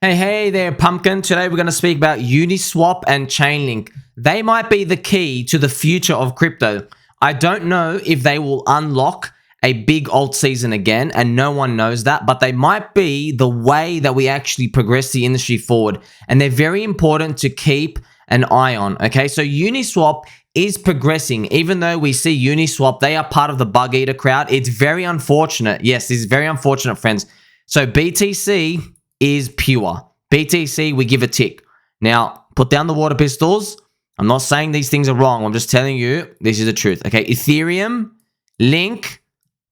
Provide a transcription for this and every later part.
Hey there, Pumpkin. Today we're going to speak about Uniswap and ChainLink. They might be the key to the future of crypto. I don't know if they will unlock a big alt season again, and no one knows that, but they might be the way that we actually progress the industry forward, and they're very important to keep an eye on, okay? So Uniswap is progressing. Even though we see Uniswap, they are part of the bug eater crowd. It's very unfortunate. Yes, this is very unfortunate, friends. So BTC is pure. BTC, we give a tick. Now, put down the water pistols. I'm not saying these things are wrong. I'm just telling you this is the truth. Okay, Ethereum, Link,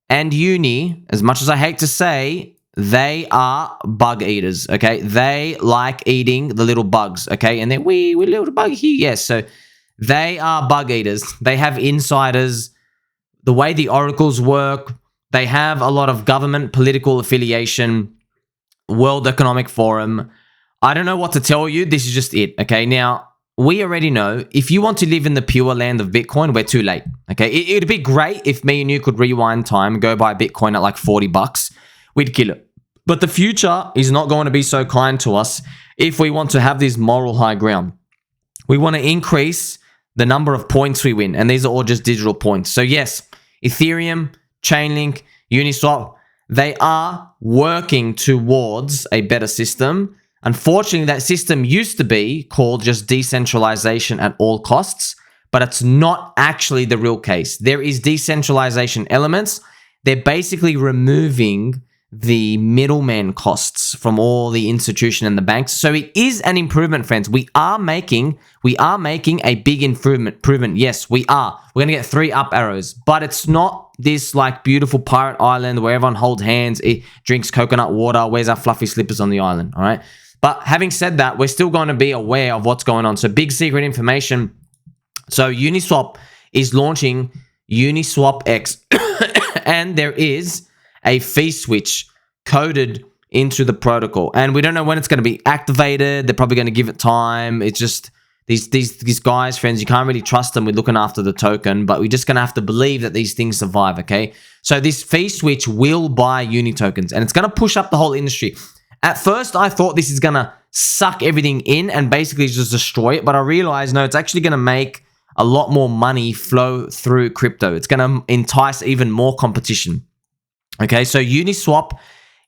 and Uni, as much as I hate to say, they are bug eaters. Okay, they like eating the little bugs. Okay, and then we little bug here. Yes, so they are bug eaters. They have insiders. The way the oracles work, they have a lot of government political affiliation. World Economic Forum. I don't know what to tell you. This is just it. Okay. Now, we already know if you want to live in the pure land of Bitcoin, we're too late. Okay. It'd be great if me and you could rewind time, go buy Bitcoin at like $40. We'd kill it. But the future is not going to be so kind to us if we want to have this moral high ground. We want to increase the number of points we win. And these are all just digital points. So yes, Ethereum, Chainlink, Uniswap, they are working towards a better system. Unfortunately, that system used to be called just decentralization at all costs, but it's not actually the real case. There is decentralization elements. They're basically removing the middleman costs from all the institution and the banks. So it is an improvement, friends. We are making a big improvement. Yes, we are. We're going to get 3 up arrows, but it's not this like beautiful pirate island where everyone holds hands, drinks coconut water, wears our fluffy slippers on the island. All right. But having said that, we're still going to be aware of what's going on. So big secret information. So Uniswap is launching UniswapX and there is a fee switch coded into the protocol. And we don't know when it's going to be activated. They're probably going to give it time. It's just these guys, friends, you can't really trust them with looking after the token, but we're just going to have to believe that these things survive, okay? So this fee switch will buy Uni tokens and it's going to push up the whole industry. At first, I thought this is going to suck everything in and basically just destroy it, but I realized, no, it's actually going to make a lot more money flow through crypto. It's going to entice even more competition. Okay, so Uniswap,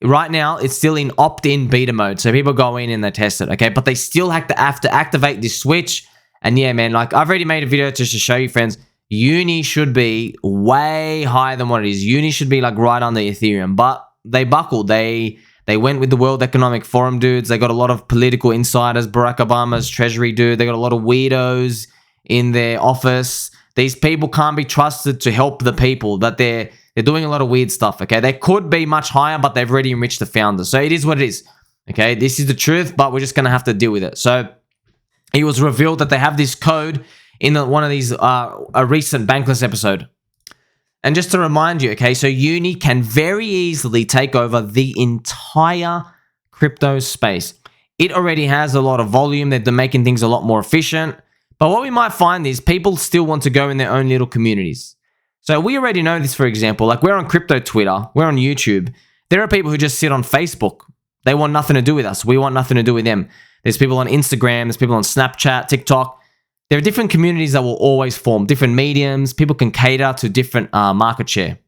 right now, it's still in opt-in beta mode. So people go in and they test it, okay? But they still have to activate this switch. And yeah, man, like I've already made a video just to show you, friends, Uni should be way higher than what it is. Uni should be like right on the Ethereum. But they buckled. They went with the World Economic Forum dudes. They got a lot of political insiders, Barack Obama's treasury dude. They got a lot of weirdos in their office. These people can't be trusted to help the people, that they're doing a lot of weird stuff, okay? They could be much higher, but they've already enriched the founders. So it is what it is, okay? This is the truth, but we're just going to have to deal with it. So it was revealed that they have this code in one of these, a recent Bankless episode. And just to remind you, okay, so Uni can very easily take over the entire crypto space. It already has a lot of volume. They're making things a lot more efficient. But what we might find is people still want to go in their own little communities. So we already know this, for example, like we're on crypto Twitter, we're on YouTube. There are people who just sit on Facebook. They want nothing to do with us. We want nothing to do with them. There's people on Instagram, there's people on Snapchat, TikTok. There are different communities that will always form, different mediums. People can cater to different market share.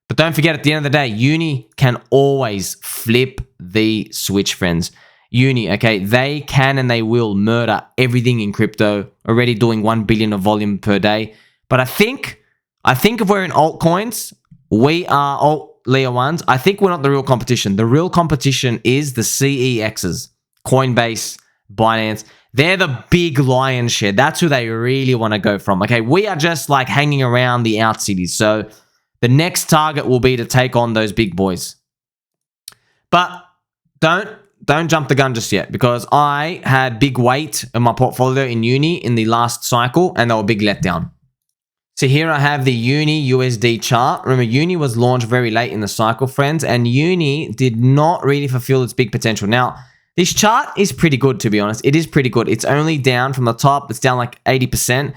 But don't forget, at the end of the day, Uni can always flip the switch, friends. Uni, okay, they can and they will murder everything in crypto, already doing 1 billion of volume per day. But I think if we're in altcoins, we are alt layer ones. I think we're not the real competition. The real competition is the CEXs, Coinbase, Binance. They're the big lion share. That's who they really want to go from. Okay, we are just like hanging around the out cities. So the next target will be to take on those big boys. But don't jump the gun just yet, because I had big weight in my portfolio in Uni in the last cycle and they were a big letdown. So here I have the Uni USD chart. Remember, Uni was launched very late in the cycle, friends, and Uni did not really fulfill its big potential. Now, this chart is pretty good, to be honest. It is pretty good. It's only down from the top. It's down like 80%.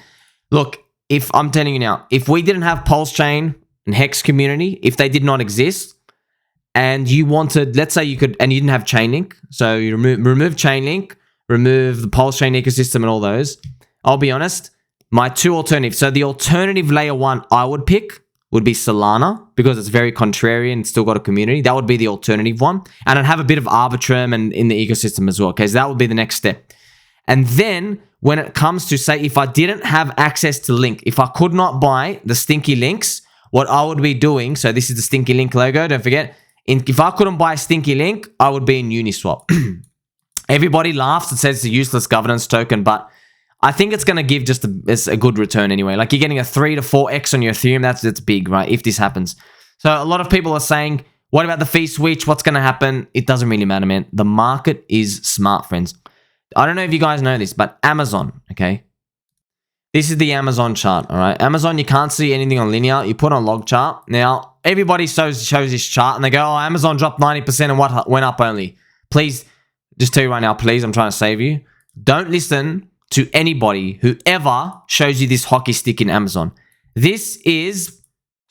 Look, if I'm telling you now, if we didn't have Pulse Chain and Hex community, if they did not exist, and you wanted, let's say you could, and you didn't have ChainLink, so you remove ChainLink, remove the Pulse Chain ecosystem and all those. I'll be honest, my two alternatives. So the alternative layer one I would pick would be Solana, because it's very contrarian, it's still got a community. That would be the alternative one. And I'd have a bit of Arbitrum and in the ecosystem as well. Okay, so that would be the next step. And then when it comes to, say, if I didn't have access to Link, if I could not buy the stinky links, what I would be doing, so this is the stinky link logo, don't forget, if I couldn't buy stinky link, I would be in Uniswap. Everybody laughs and says it's a useless governance token, but I think it's going to give just a good return anyway. Like, you're getting a 3 to 4x on your Ethereum. That's big, right? If this happens. So a lot of people are saying, what about the fee switch? What's going to happen? It doesn't really matter, man. The market is smart, friends. I don't know if you guys know this, but Amazon, okay? This is the Amazon chart, all right? Amazon, you can't see anything on linear. You put on log chart. Now, everybody shows this chart and they go, oh, Amazon dropped 90% and what went up only? Please, just tell you right now, please, I'm trying to save you. Don't listen to anybody who ever shows you this hockey stick in Amazon. This is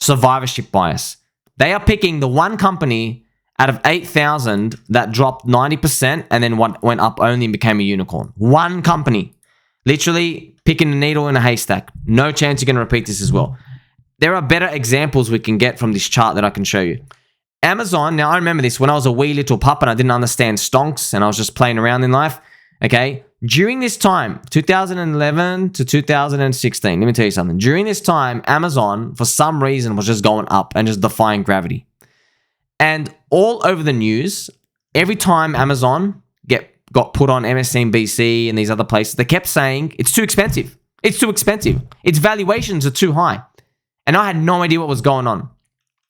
survivorship bias. They are picking the one company out of 8,000 that dropped 90% and then went up only and became a unicorn. One company. Literally picking a needle in a haystack. No chance you're going to repeat this as well. There are better examples we can get from this chart that I can show you. Amazon, now I remember this when I was a wee little pup and I didn't understand stonks and I was just playing around in life. Okay, during this time, 2011 to 2016, let me tell you something. During this time, Amazon, for some reason, was just going up and just defying gravity. And all over the news, every time Amazon got put on MSNBC and these other places, they kept saying, it's too expensive. It's too expensive. Its valuations are too high. And I had no idea what was going on.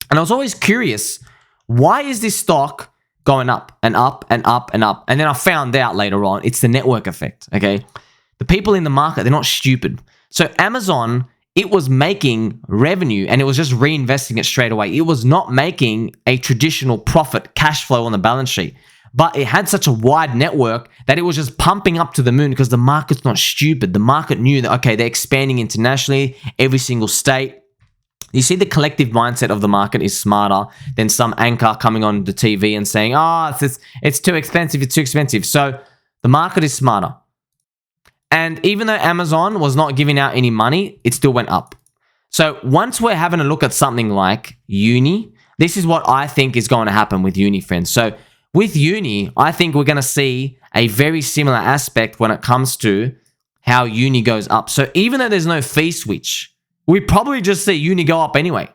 And I was always curious, why is this stock going up and up and up and up? And then I found out later on, it's the network effect, okay? The people in the market, they're not stupid. So Amazon, it was making revenue and it was just reinvesting it straight away. It was not making a traditional profit cash flow on the balance sheet. But it had such a wide network that it was just pumping up to the moon because the market's not stupid. The market knew that, okay, they're expanding internationally, every single state. You see, the collective mindset of the market is smarter than some anchor coming on the TV and saying, oh, it's too expensive, it's too expensive. So the market is smarter. And even though Amazon was not giving out any money, it still went up. So once we're having a look at something like Uni, this is what I think is going to happen with Uni, friends. So with Uni, I think we're going to see a very similar aspect when it comes to how Uni goes up. So even though there's no fee switch, we probably just see Uni go up anyway.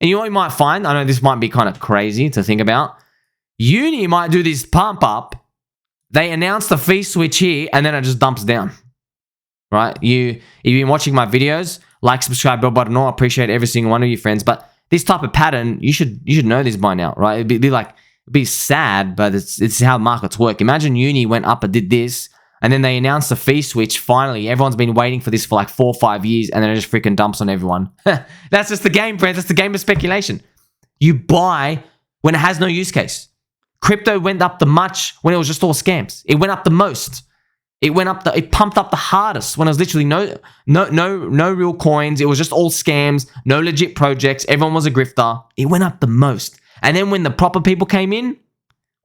And you know what you might find? I know this might be kind of crazy to think about. Uni might do this pump up. They announce the fee switch here, and then it just dumps down. Right? If you've been watching my videos, like, subscribe, bell button, I appreciate every single one of you, friends. But this type of pattern, you should know this by now, right? It'd be sad, but it's how markets work. Imagine Uni went up and did this, and then they announced the fee switch. Finally, everyone's been waiting for this for like 4 or 5 years, and then it just freaking dumps on everyone. That's just the game, friends. That's the game of speculation. You buy when it has no use case. Crypto went up the much when it was just all scams. It went up the most. It pumped up the hardest when it was literally no real coins. It was just all scams, no legit projects. Everyone was a grifter. It went up the most. And then when the proper people came in,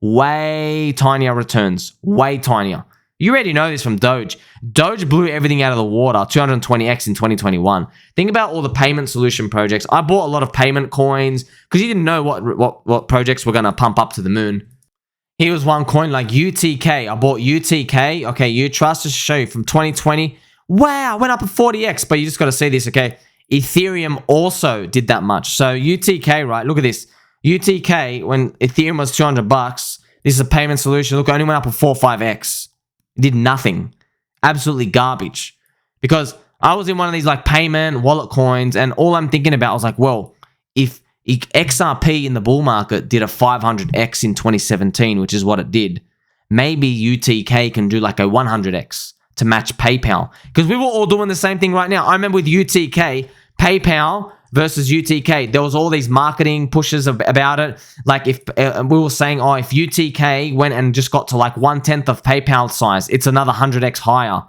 way tinier returns. Way tinier. You already know this from Doge. Doge blew everything out of the water, 220x in 2021. Think about all the payment solution projects. I bought a lot of payment coins because you didn't know what projects were going to pump up to the moon. Here was one coin like UTK. I bought UTK. Okay, Utrust, just to show you from 2020. Wow, went up at 40x, but you just got to see this, okay? Ethereum also did that much. So UTK, right? Look at this. UTK, when Ethereum was $200, this is a payment solution. Look, it only went up at 4 or 5x. It did nothing. Absolutely garbage. Because I was in one of these like payment wallet coins, and all I'm thinking about was like, well, if XRP in the bull market did a 500x in 2017, which is what it did, maybe UTK can do like a 100x to match PayPal. Because we were all doing the same thing right now. I remember with UTK, PayPal versus UTK, there was all these marketing pushes about it. Like if we were saying, oh, if UTK went and just got to like 1/10 of PayPal size, it's another 100x higher.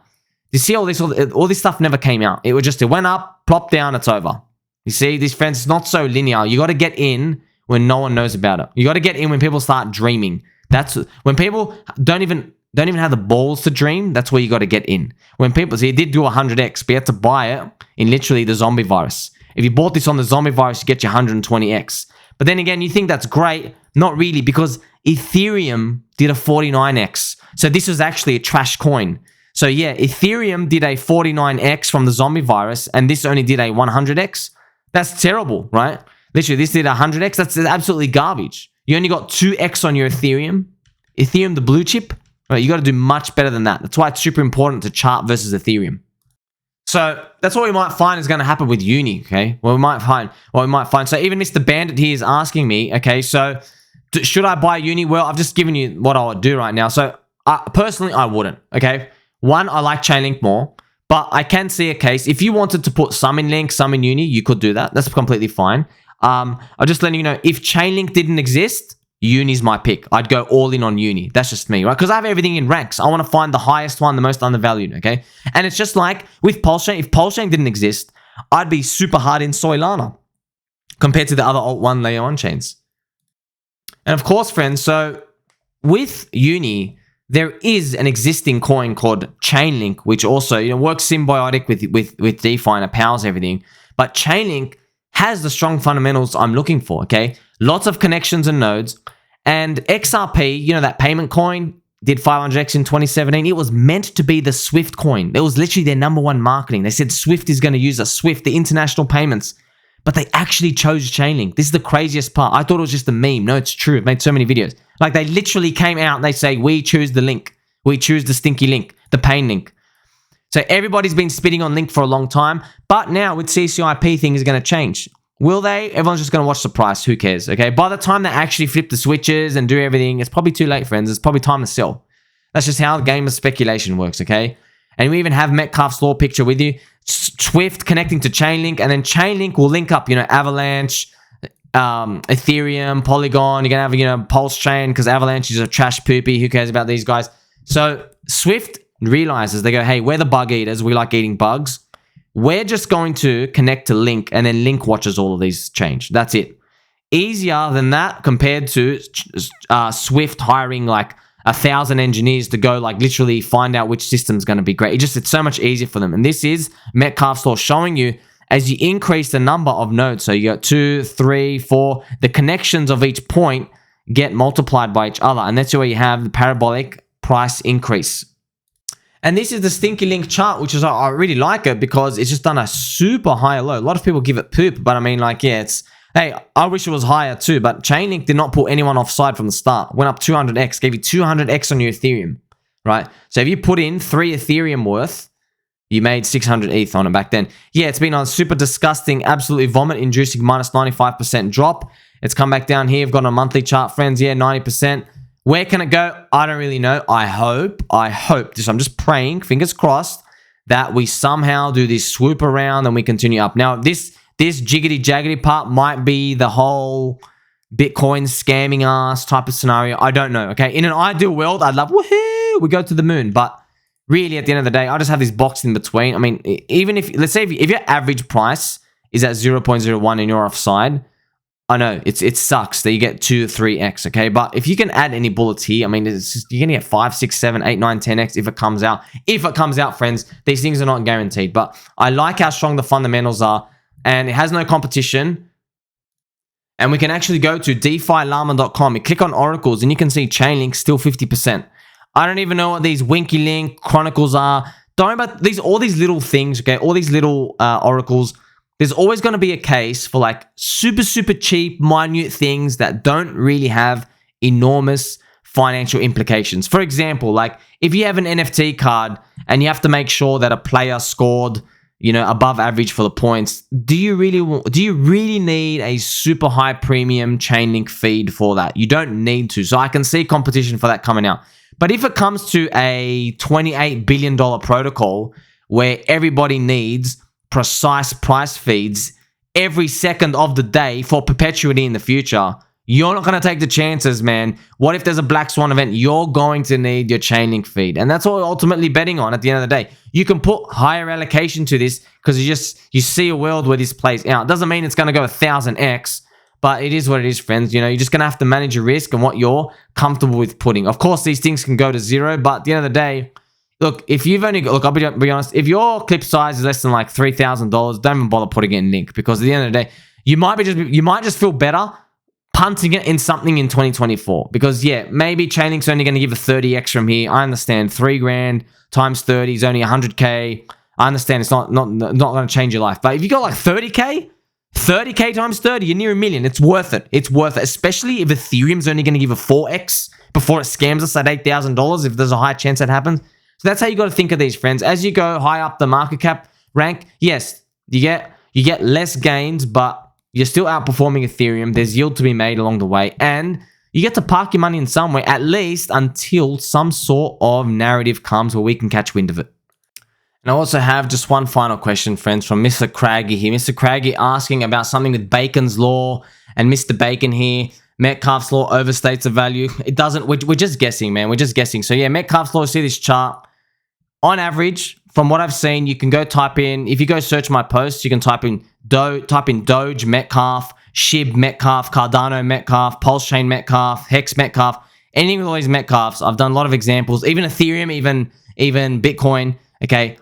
You see all this stuff never came out. It went up, plopped down, it's over. You see, these friends, it's not so linear. You got to get in when no one knows about it. You got to get in when people start dreaming. That's when people don't even have the balls to dream. That's where you got to get in. When people, so you did do 100x, but you had to buy it in literally the zombie virus. If you bought this on the zombie virus, you get your 120x. But then again, you think that's great. Not really, because Ethereum did a 49x. So this was actually a trash coin. So yeah, Ethereum did a 49x from the zombie virus, and this only did a 100x. That's terrible, right? Literally, this did 100x. That's absolutely garbage. You only got 2x on your Ethereum. Ethereum, the blue chip, right? You got to do much better than that. That's why it's super important to chart versus Ethereum. So that's what we might find is going to happen with Uni, okay? What we might find. So even Mr. Bandit here is asking me, okay, so should I buy Uni? Well, I've just given you what I would do right now. So personally, I wouldn't, okay? One, I like ChainLink more, but I can see a case. If you wanted to put some in Link, some in Uni, you could do that. That's completely fine. I'm just letting you know, if ChainLink didn't exist, Uni's my pick. I'd go all in on Uni. That's just me, right? Because I have everything in ranks. I want to find the highest one, the most undervalued, okay? And it's just like with PulseChain. If PulseChain didn't exist, I'd be super hard in Solana compared to the other alt 1 layer 1 chains. And of course, friends, so with Uni, there is an existing coin called ChainLink, which also works symbiotic with DeFi and it powers everything. But ChainLink has the strong fundamentals I'm looking for, okay? Lots of connections and nodes. And XRP, that payment coin, did 500x in 2017. It was meant to be the Swift coin. It was literally their #1 marketing. They said Swift is going to use us, Swift, the international payments. But they actually chose ChainLink. This is the craziest part. I thought it was just a meme. No, it's true. I've made so many videos. Like, they literally came out and they say, we choose the link. We choose the stinky link, the pain link. So everybody's been spitting on Link for a long time. But now with CCIP, things are going to change. Will they? Everyone's just going to watch the price. Who cares? Okay. By the time they actually flip the switches and do everything, it's probably too late, friends. It's probably time to sell. That's just how the game of speculation works. Okay. And we even have Metcalfe's Law picture with you. Swift connecting to ChainLink, and then ChainLink will link up, Avalanche, Ethereum, Polygon. You're going to have, Pulse Chain, because Avalanche is a trash poopy. Who cares about these guys? So Swift realizes, they go, hey, we're the bug eaters. We like eating bugs. We're just going to connect to Link, and then Link watches all of these change. That's it. Easier than that compared to Swift hiring like 1,000 engineers to go literally find out which system's going to be great. It's so much easier for them. And this is Metcalfe's Law showing you, as you increase the number of nodes, so you got 2, 3, 4, the connections of each point get multiplied by each other. And that's where you have the parabolic price increase. And this is the Stinky Link chart, which is, I really like it because it's just done a super high low. A lot of people give it poop, but I mean, hey, I wish it was higher too, but ChainLink did not put anyone offside from the start. Went up 200x, gave you 200x on your Ethereum, right? So if you put in 3 Ethereum worth, you made 600 ETH on it back then. Yeah, it's been on super disgusting, absolutely vomit-inducing minus 95% drop. It's come back down here. I've got a monthly chart, friends. Yeah, 90%. Where can it go? I don't really know. I hope, I'm just praying, fingers crossed, that we somehow do this swoop around and we continue up. Now, this jiggity-jaggedy part might be the whole Bitcoin scamming us type of scenario. I don't know, okay? In an ideal world, I'd love, woohoo, we go to the moon. But really, at the end of the day, I just have this box in between. I mean, even if, let's say if your average price is at 0.01 and you're offside, I know, it sucks that you get 2 or 3x, okay? But if you can add any bullets here, I mean, you're going to get 5, 6, 7, 8, 9, 10x if it comes out. If it comes out, friends, these things are not guaranteed. But I like how strong the fundamentals are. And it has no competition. And we can actually go to defilama.com. You click on oracles and you can see ChainLink still 50%. I don't even know what these Winky Link Chronicles are. Don't worry about all these little things, okay? All these little oracles. There's always going to be a case for super, super cheap, minute things that don't really have enormous financial implications. For example, if you have an NFT card and you have to make sure that a player scored above average for the points, do you really need a super high premium ChainLink feed for that? You don't need to. So I can see competition for that coming out. But if it comes to a $28 billion protocol where everybody needs precise price feeds every second of the day for perpetuity in the future, you're not going to take the chances, man. What if there's a Black Swan event? You're going to need your ChainLink feed. And that's what we're ultimately betting on at the end of the day. You can put higher allocation to this because you see a world where this plays out. It doesn't mean it's going to go 1,000x, But it is what it is, friends. You know, you're just going to have to manage your risk and what you're comfortable with putting. Of course, these things can go to zero, but at the end of the day, look, if you've only got, look, I'll be honest, if your clip size is less than like $3,000, don't even bother putting it in Link, because at the end of the day, you might just feel better punting it in something in 2024. Because yeah, maybe Chainlink's only going to give a 30x from here. I understand $3,000 times 30 is only 100k. I understand it's not going to change your life. But if you got like 30k times 30, you're near $1 million. It's worth it. It's worth it, especially if Ethereum's only going to give a 4x before it scams us at $8,000 if there's a high chance that happens. So that's how you got to think of these, friends. As you go high up the market cap rank, yes, you get less gains, but you're still outperforming Ethereum. There's yield to be made along the way, and you get to park your money in somewhere, at least until some sort of narrative comes where we can catch wind of it. And I also have just one final question, friends, from Mr. Craggy here. Mr. Craggy asking about something with Bacon's Law, and Mr. Bacon here, Metcalfe's Law overstates the value. It doesn't. We're just guessing, man. We're just guessing. So yeah, Metcalfe's Law, see this chart. On average, from what I've seen, you can go type in, if you go search my posts, you can type in Doge Metcalfe, SHIB Metcalfe, Cardano Metcalfe, Pulse Chain Metcalfe, Hex Metcalfe, anything with all these Metcalfes. I've done a lot of examples, even Ethereum, even Bitcoin. Okay,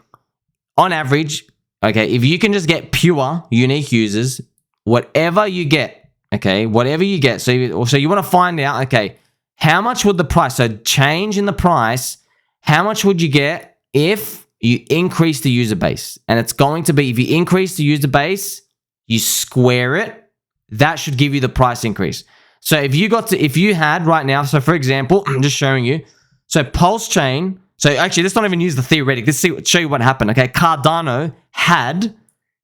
on average, okay, if you can just get pure unique users, whatever you get, okay, whatever you get. So you want to find out, okay, how much would the price, so change in the price, how much would you get if you increase the user base? And it's going to be, if you increase the user base, you square it, that should give you the price increase. So if you had right now, so for example, I'm just showing you, so Pulse Chain, so actually let's not even use the theoretic, let's show you what happened. Okay, Cardano had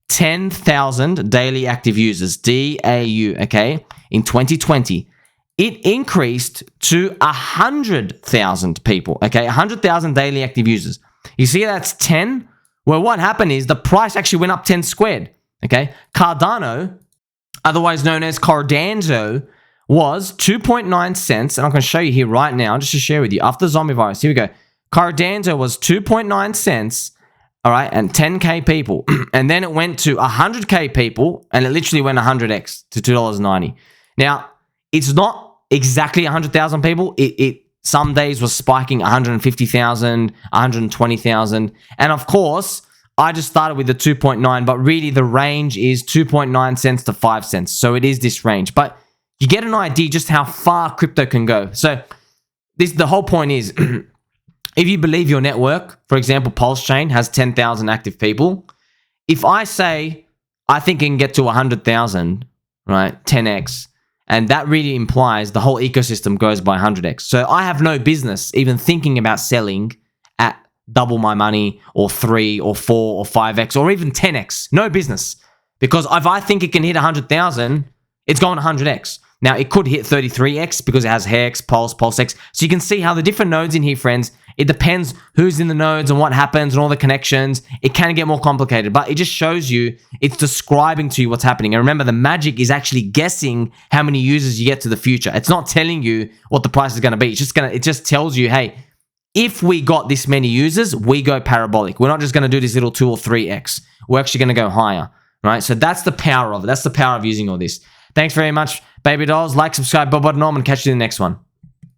10,000 daily active users, DAU, okay, in 2020. It increased to 100,000 people, okay, 100,000 daily active users. You see that's 10? Well, what happened is the price actually went up 10 squared, okay? Cardano, otherwise known as Cardanzo, was 2.9 cents, and I'm going to show you here right now, just to share with you, after zombie virus, here we go. Cardanzo was 2.9 cents, all right, and 10k people, and then it went to 100k people, and it literally went 100x to $2.90. Now, it's not exactly 100,000 people. It some days was spiking 150,000, 120,000, and of course, I just started with the 2.9, but really the range is 2.9 cents to 5 cents, so it is this range. But you get an idea just how far crypto can go. So the whole point is, if you believe your network, for example, Pulse Chain has 10,000 active people. If I say, I think it can get to 100,000, right, 10x, and that really implies the whole ecosystem goes by 100x. So I have no business even thinking about selling at double my money or 3 or 4 or 5x or even 10x. No business. Because if I think it can hit 100,000, it's going 100x. Now, it could hit 33x because it has Hex, Pulse, PulseX. So you can see how the different nodes in here, friends, it depends who's in the nodes and what happens and all the connections. It can get more complicated, but it just shows you, it's describing to you what's happening. And remember, the magic is actually guessing how many users you get to the future. It's not telling you what the price is going to be. It just tells you, hey, if we got this many users, we go parabolic. We're not just going to do this little 2 or 3x. We're actually going to go higher, right? So that's the power of it. That's the power of using all this. Thanks very much, baby dolls. Like, subscribe, bell button on, and catch you in the next one.